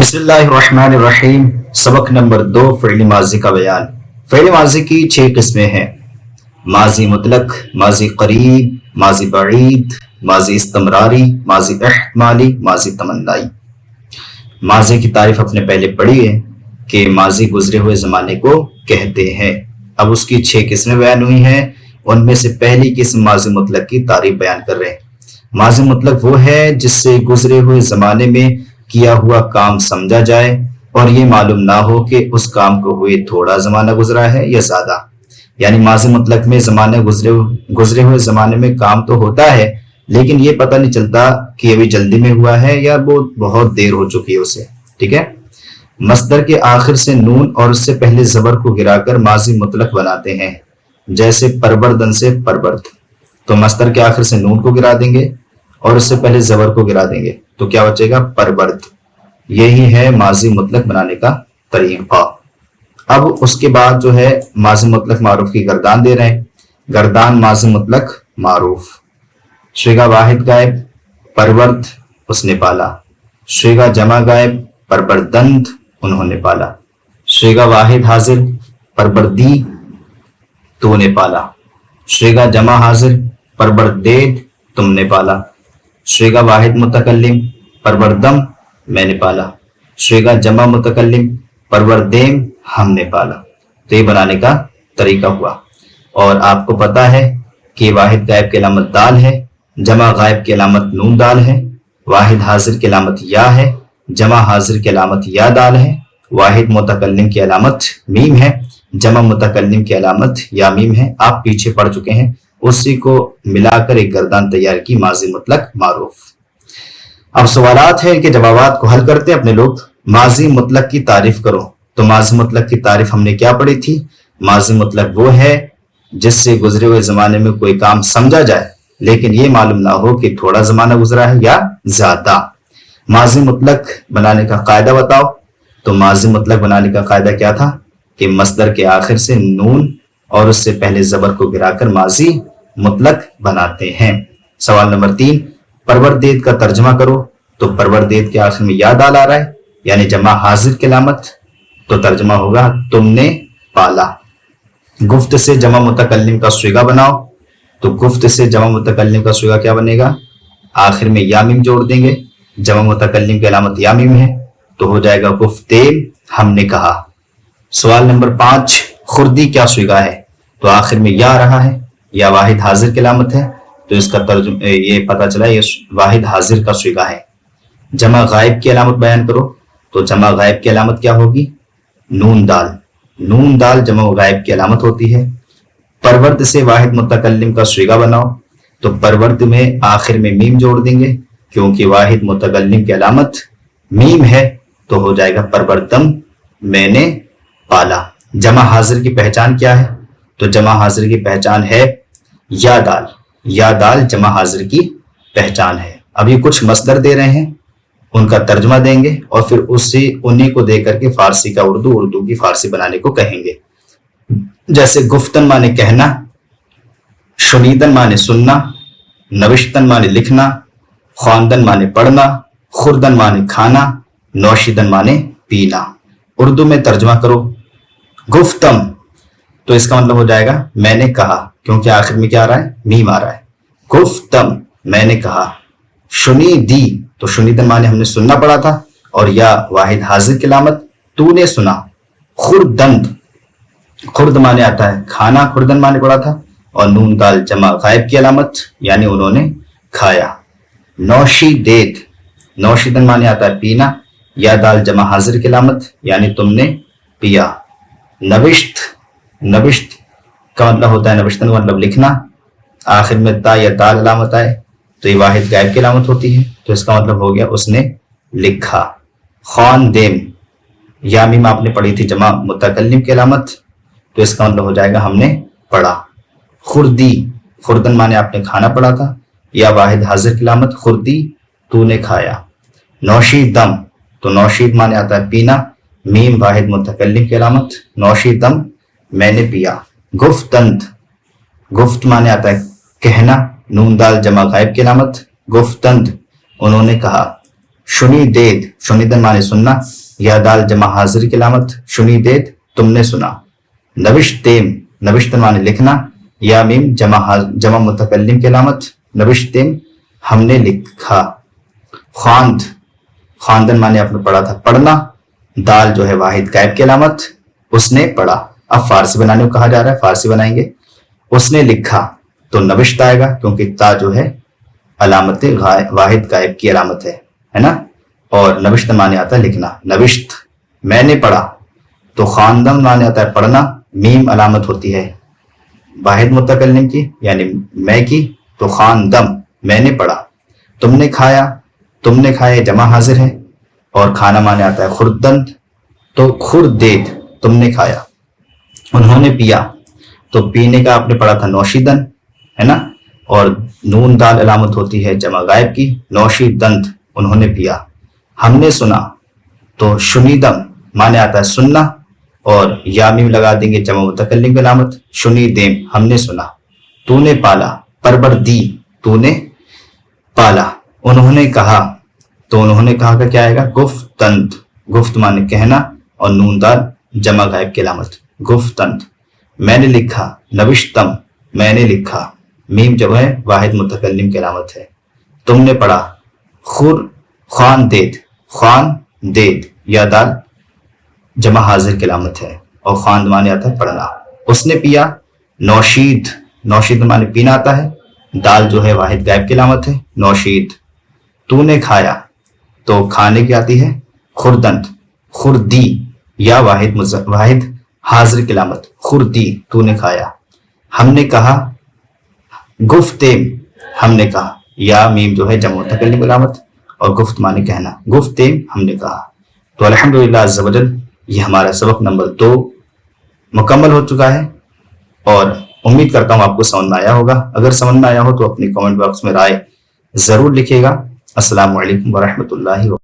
बिस्मिल्लाहिर्रहमानिर्रहीम। सबक नंबर 2, फ़िअल माज़ी का बयान। फ़िअल माज़ी की 6 किस्में हैं। माज़ी मुतलक, माज़ी करीब, माज़ी बईद, माज़ी इस्तमरारी, माज़ी इह्तिमाली, माज़ी तमन्नाई। माज़ी की तारीफ अपने पहले पढ़ी है कि माज़ी गुजरे हुए ज़माने को कहते हैं। अब उसकी 6 किस्में बयान हुई हैं। उनमें से पहली किस्म माज़ी मुतलक की तारीफ बयान कर रहे हैं। माज़ी मुतलक वो है जिससे गुजरे हुए ज़माने में किया हुआ काम समझा जाए और ये मालूम ना हो कि उस काम को हुए थोड़ा ज़माना गुजरा है या ज़्यादा। यानी माज़ी मुतलक में ज़माने गुजरे हुए ज़माने में काम तो होता है, लेकिन ये पता नहीं चलता कि अभी जल्दी में हुआ है या वो बहुत देर हो चुकी है उसे। ठीक है। मस्दर के आखिर से नून और उससे पहले ज़बर को गिराकर माज़ी मुतलक बनाते हैं। जैसे परबरदन से परबर्द, तो मस्दर के आखिर से नून को गिरा देंगे और उससे पहले ज़बर को गिरा देंगे, तो क्या बचेगा? परबर्द। यही है माज़ी मुतलक बनाने का तरीका। अब उसके बाद जो है माज़ी मुतलक मारूफ की गर्दान दे रहे हैं। गर्दान माज़ी मुतलक मारूफ। श्रीगा वाहिद गायब, परवर्द उसने पाला। श्रीगा जमा गायब, परबरदंद उन्होंने पाला। श्रीगा वाहिद हाजिर, परबरदी तूने पाला। श्रीगा जमा हाजिर, परबरदेद तुमने पाला। श्रीगा वाहिद मुतकल्लिम, परवरदम मैंने पाला। श्रीगा जमा मुतकल्लिम, परवरदेम हमने पाला। तो ये बनाने का तरीका हुआ। और आपको पता है कि वाहिद गायब की अलामत दाल है, जमा गायब की अलामत नून दाल है, वाहिद हाजिर की अलामत या है, जमा हाजिर की अलामत या दाल है, वाहिद मुतकल्लिम की अलामत मीम है, जमा मुतकल्लिम की अलामत या मीम है। आप पीछे पढ़ चुके हैं। उसी को मिलाकर एक गर्दान तैयार की माज़ी मुतलक मारूफ। अब सवालात हैं, इनके जवाबात को हल करते हैं अपने लोग। माज़ी मुतलक की तारीफ करो। तो माज़ी मुतलक की तारीफ हमने क्या पढ़ी थी? माज़ी मुतलक वो है जिससे गुजरे हुए जमाने में कोई काम समझा जाए, लेकिन ये मालूम ना हो कि थोड़ा जमाना गुजरा है या ज्यादा। माज़ी मुतलक बनाने का कायदा बताओ। तो माज़ी मुतलक बनाने का कायदा क्या था कि मस्दर के आखिर से नून और उससे पहले जबर को गिराकर माज़ी मुतलक बनाते हैं। सवाल नंबर 3, परवरदेद का तर्जमा करो। तो परवरदेद के आखिर में या दाल आ रहा है, यानी जमा हाजिर की अलामत, तो तर्जमा होगा तुमने पाला। गुफ्त से जमा मुतकल्लिम का स्वीगा बनाओ। तो गुफ्त से जमा मुतकल्लिम का स्वीगा क्या बनेगा? आखिर में या मीम जोड़ देंगे। जमा मुतकल्लिम की अलामत या मीम है, तो हो जाएगा गुफ्तेम हमने कहा। सवाल नंबर 5, खुर्दी क्या स्वीगा है? तो आखिर में या आ रहा है, या वाहिद हाजिर की अलामत है, तो इसका तर्जुमा ये पता चला ये वाहिद हाजिर का स्वीगा है। जमा गायब की अलामत बयान करो। तो जमा गायब की अलामत क्या होगी? नून दाल। नून दाल जमा गायब की अलामत होती है। परवर्द से वाहिद मुतकल्लिम का स्वीगा बनाओ। तो परवर्द में आखिर में मीम जोड़ देंगे, क्योंकि वाहिद मुतकल्लिम की अलामत मीम है, तो हो जाएगा परवरदम मैंने पाला। जमा हाजिर की पहचान क्या है? तो जमा हाजिर की पहचान है या दाल। या दाल जमा हाजिर की पहचान है। अब ये कुछ मसदर दे रहे हैं, उनका तर्जमा देंगे और फिर उससे उन्हीं को देकर के फारसी का उर्दू, उर्दू की फारसी बनाने को कहेंगे। जैसे गुफ्तन माने कहना, शुनीदन माने सुनना, नविश्तन माने लिखना, ख्वानदन माने पढ़ना, खुर्दन माने खाना, नौशीदन माने पीना। उर्दू में तर्जमा करो। गुफ्तम, तो इसका मतलब हो जाएगा मैंने कहा, क्योंकि आखिर में क्या आ रहा है? मीम आ रहा है। गुफ्तम मैंने कहा। शुनीदी, तो शुनीदन माने हमने सुनना पड़ा था, और या वाहिद हाजिर की अलामत तूने सुना। खुर्दंद, खुर्द माने आता है खाना, खुर्दन माने पड़ा था, और नून दाल जमा गायब की अलामत, यानी उन्होंने खाया। नौशीदेद, नौशीदन माने आता है पीना, या दाल जमा हाजिर की अलामत, यानी तुमने पिया। नविश्त, नविश्त का मतलब होता है नविश्तन का मतलब लिखना, आखिर में ता या दाल अलामत आए तो ये वाहिद गायब की अलामत होती है, तो इसका मतलब हो गया उसने लिखा। खान देम, या मीम आपने पढ़ी थी जमा मुतकल्लिम की अलामत, तो इसका मतलब हो जाएगा हमने पढ़ा। खुर्दी, खुर्दन माने आपने खाना पढ़ा था, या वाहिद हाजिर की अलामत खुर्दी तूने खाया। नौशीदम, तो नौशीद माने आता है पीना, मीम वाहिद मुतकल्लिम की अलामत, नौशीदम मैंने पिया। गुफ्तंद, गुफ्त माने आता है कहना, नून दाल जमा गायब की अलामत, गुफ्तंद उन्होंने कहा। شنیدید شنیدن معنی سننا، یا دال جمع حاضر کی علامت، شنیدید تم نے سنا. نوشتیم نوشتن معنی لکھنا، یا میم جمع متکلم کی علامت، نوشتیم ہم نے لکھا. خواند خواندن معنی آپ نے پڑھا تھا پڑھنا، دال جو ہے واحد غائب کی علامت، اس نے پڑھا. اب فارسی بنانے کو کہا جا رہا ہے، فارسی بنائیں گے. اس نے لکھا تو نوشت آئے گا کیونکہ تا جو ہے علامت واحد غائب کی علامت ہے نا. اور نوشت معنی آتا ہے لکھنا. نوشت میں نے پڑھا تو خواندم معنی آتا ہے پڑھنا، میم علامت ہوتی ہے واحد متکلم کی یعنی میں کی، تو خواندم میں نے پڑھا. تم نے کھایا، تم نے کھایا جمع حاضر ہے، اور کھانا معنی آتا ہے خوردند، تو خوردید تم نے کھایا. انہوں نے پیا تو پینے کا آپ نے پڑھا تھا نوشیدن ہے نا، اور نون دال علامت ہوتی ہے جمع غائب کی، نوشیدند انہوں نے پیا. ہم نے سنا تو شنیدم معنی آتا ہے سننا، اور یا میم لگا دیں گے جمع متکلم کی علامت، شنیدیم ہم نے سنا. تو نے پالا، پربر دی تو نے پالا. انہوں نے کہا تو انہوں نے کہا کا کیا آئے گا گفتند، گفت معنی کہنا، اور نون دال جمع غائب کی علامت گفتند. میں نے لکھا، نوشتم میں نے لکھا، میم جو ہے واحد متکلم کی علامت ہے. تم نے پڑھا، خواندید خواندید یا دال جمع حاضر کی علامت ہے، اور خواند معنی آتا ہے پڑھنا. اس نے پیا، نوشید نوشید معنی پینا آتا ہے، دال جو ہے واحد غائب کی علامت ہے نوشید. تو نے کھایا تو کھانے کی آتی ہے خوردند، خوردی یا واحد حاضر کی علامت خوردی تو نے کھایا. ہم نے کہا، گفتیم ہم نے کہا، یا میم جو ہے جمع متکلم کی علامت، اور گفت معنی کہنا، گفتیم ہم نے کہا. تو الحمدللہ عز و جل یہ ہمارا سبق نمبر 2 مکمل ہو چکا ہے، اور امید کرتا ہوں آپ کو سمجھ میں آیا ہوگا. اگر سمجھ میں آیا ہو تو اپنی کامنٹ باکس میں رائے ضرور لکھیے گا. السلام علیکم ورحمۃ اللہ وبرکاتہ.